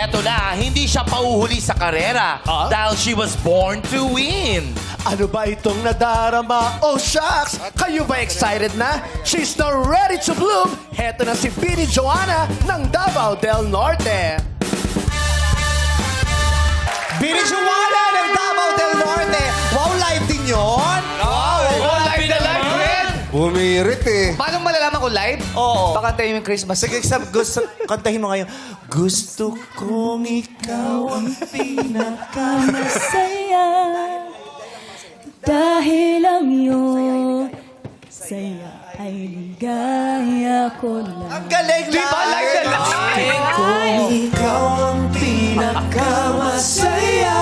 eto na, hindi siya pauhuli sa karera dahil she was born to win. Ano ba itong nadarama? Oh, shucks! Kayo ba excited na? She's now ready to bloom! Heto na si Bini Joanna ng Davao del Norte. Bini Joanna ng Davao del Norte. Wow, live din yun? Live na live, friend! Bumirit eh. Paano malalaman kung live? Oo. Baka tayo yung Christmas. Sige, kantahin mo ngayon. Gusto kong ikaw ang Masaya dahil ang iyong saya ay ligaya ko lang. Ang galing Di ba live na live? Ikaw ang pinakamasaya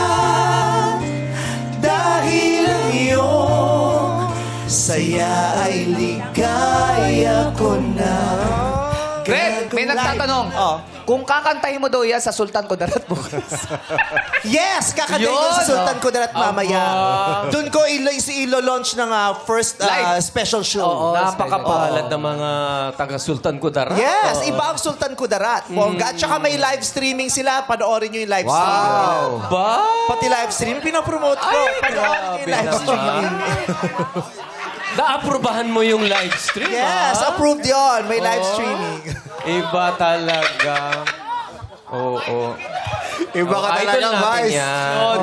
dahil ang iyong saya ay ligaya ko na. Fred, may nagtatanong. Kung kakantahin mo daw yan sa Sultan Kudarat bukas. Yes! Kakantahin ko Yun, sa Sultan Kudarat mamaya. Aba. Doon ko ilo-launch ng first Live. special show. Napakapalad ng mga taga-Sultan Kudarat. Yes, iba ang Sultan Kudarat. Bongga. At saka may live streaming sila. Panoorin nyo yung live streaming. Ba? Pati live streaming, pinapromote ko. Panoorin nyo yung live streaming. Naaprubahan mo yung live stream, Yes, approved yon. May live streaming. Iba talaga. Oo. Iba ka Idol talagang natin Vice. yan.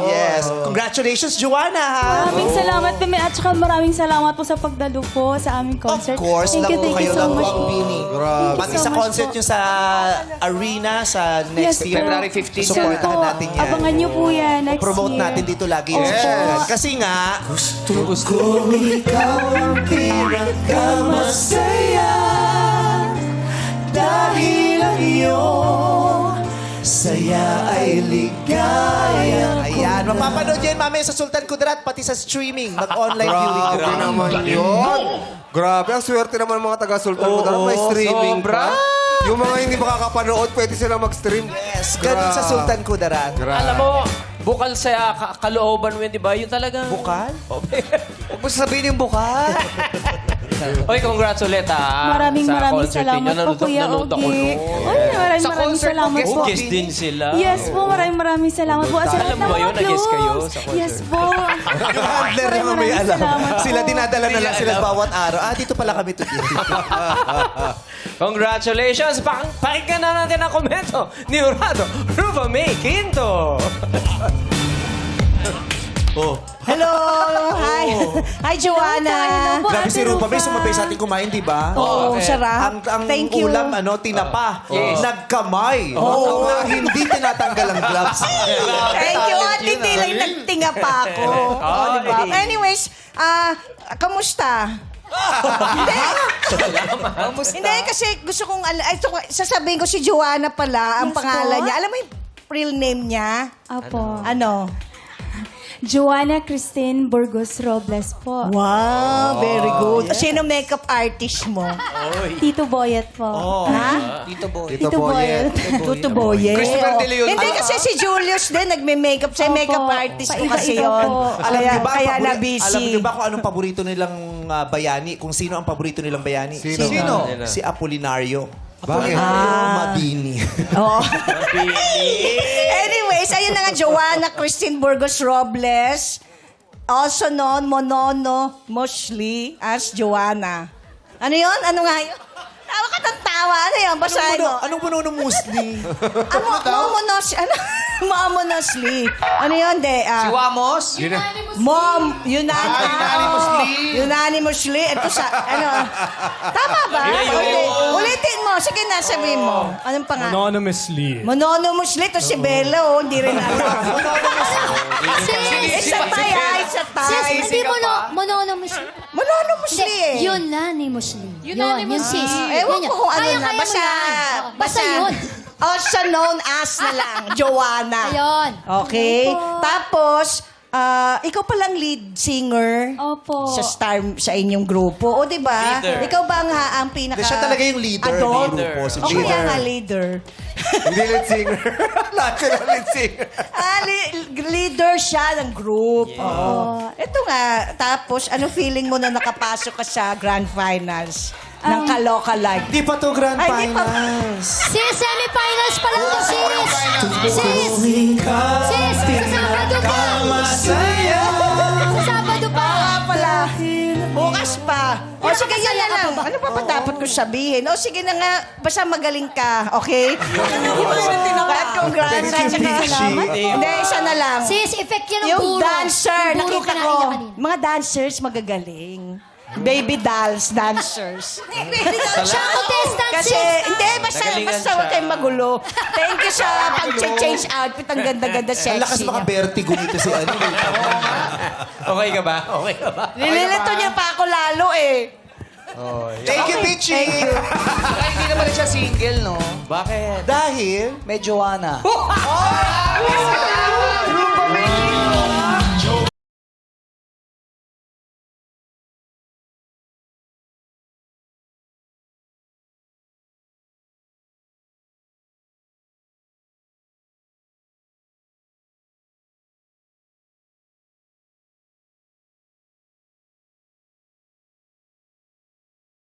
Yes. Congratulations, Joanna, ha? Maraming salamat, Peme. At saka maraming salamat po sa pagdalo po sa aming concert. Of course, Thank you kayo so lang much. ang Bini. Grabe. Pati sa concert nyo sa arena sa next Yes, year. February 15 yan. Supportahan Po, natin yan. abangan niyo po yan next Promote year. natin dito lagi. Yes. Kasi nga, gusto ko ikaw ang pinakamasaya dahil ang iyong saya ay ligaya. Ayan, mapapanood yan mamaya sa Sultan Kudarat, pati sa streaming, mag-online viewing. Grabe naman yun. Grabe, ang swerte naman ng mga taga-Sultan Kudarat. May streaming sobra. pa. Yung mga hindi makakapanood, pwede silang mag-stream. Yes, ganun sa Sultan Kudarat. Alam mo, bukal sa kalooban mo yun, di ba? Yun talaga. Bukal? Huwag mo sasabihin yung bukal. Oy, congrats ulit Maraming sa maraming concert salamat ninyo. po, Kuya Nanood ako Ogie. noon. Ay, maraming Sa maraming concert mo, salamat guest po. Kiss din sila. Yes po, maraming salamat po. At sa lahat Alam ng mo ba yun? mga Nag-guest kayo close. sa concert? Yes po. Yung handler naman may Maraming alam. salamat po. Sila dinadala na lang sila alam. bawat araw. Dito pala kami today. Congratulations! Pakinggan na natin ang komento ni Urado Rufa May Quinto. Hello! Hi! Hi, Joanna! Hello po, Grabe si Ate Rupa, may Rufa. sumabay sa ating kumain, di ba? Oo, sarap. Ang Thank you. ulam, tinapa. Yes. Nagkamay. Na hindi tinatanggal ang gloves. Thank you, Ate Tilay. Nagtinga pa ako. Oh, diba? Anyways, kamusta? Hindi, kasi gusto kong... sasabihin ko si Joanna pala, ang Yes pangalan po. niya. Alam mo yung real name niya? Apo. Ano? Joanna Christine Burgos Robles po. Wow, very good. Sino makeup artist mo? Tito Boyet po. Ha? Tito Boy. Tito Boyet. Tuto Boye. Christopher De Leon. Hindi kasi si Julius din nagme-makeup. Siya Opo. makeup artist ko kasi Paiba-iba yun. po. Alam niyo ba, Kaya alam na-busy. niyo ba kung anong paborito nilang bayani? Kung sino ang paborito nilang bayani? Sino? Si Apolinario. Bakit? Mabini. Oh. Anyways, ayun na nga, Joanna Christine Burgos Robles. Also known, Monono Moshli as Joanna. Ano yun? Ano nga yun? Tawa ka ng tawa. Ano yun? Basahin mo. Anong puno ng musli? Momonosli. Ano yun, de? Si Wamos. Unanimously. Ito sa, tama ba? Ulitin mo. Sige na, sabihin mo. Anong pangalan? Anonymously. Mononomously. Ito si Bella, oh. Hindi rin alam. Isa pa yan, isa pa. Hindi mo mononomously. Mononomously eh. Unanimously. Yun, sis. Ewan ko kung ano Kaya, na. kaya mo Basta, yan. Basta yun. Also known as na lang. Joanna. Ayun. Okay? Opo. Tapos, ikaw palang lead singer Opo. sa inyong grupo. O, di ba? Leader. Ikaw ba ang pinaka... Siya talaga yung leader ng adult? grupo. Si O kaya leader. nga leader. Hindi lead singer. Lahat sila lead singer. Leader siya ng group. Oo. Ito nga. Tapos, ano feeling mo na nakapasok ka sa grand finals ng Kaloka Live? Di pa to grand Ay, di pa. finals. Si semifinals pa lang to, sis. Sabado pa! Sa Sabado pa! Pala. Bukas pa. O sige, yun na lang. pa ba? Ano pa ba dapat ko sabihin? O sige na nga, basta magaling ka, okay? At congrats. Salamat. Hindi, isa na lang. Sis, effect yan ng Yung buro. dancer, Yung buro nakita kinain ko. niya kanina. Mga dancers magagaling. Baby dolls dancers. Siya contestant, Kasi, sis. hindi, basta huwag kayong magulo. Thank you sa pag-change outfit. Ang ganda-ganda Ang lakas sexy mga niya. vertigo nito si ano. Okay ka ba? Okay ka ba? Nililito niya pa ako lalo eh. Thank you, Pichi! Saka hindi naman siya single, no? Bakit? Dahil... May Joanna. Oh!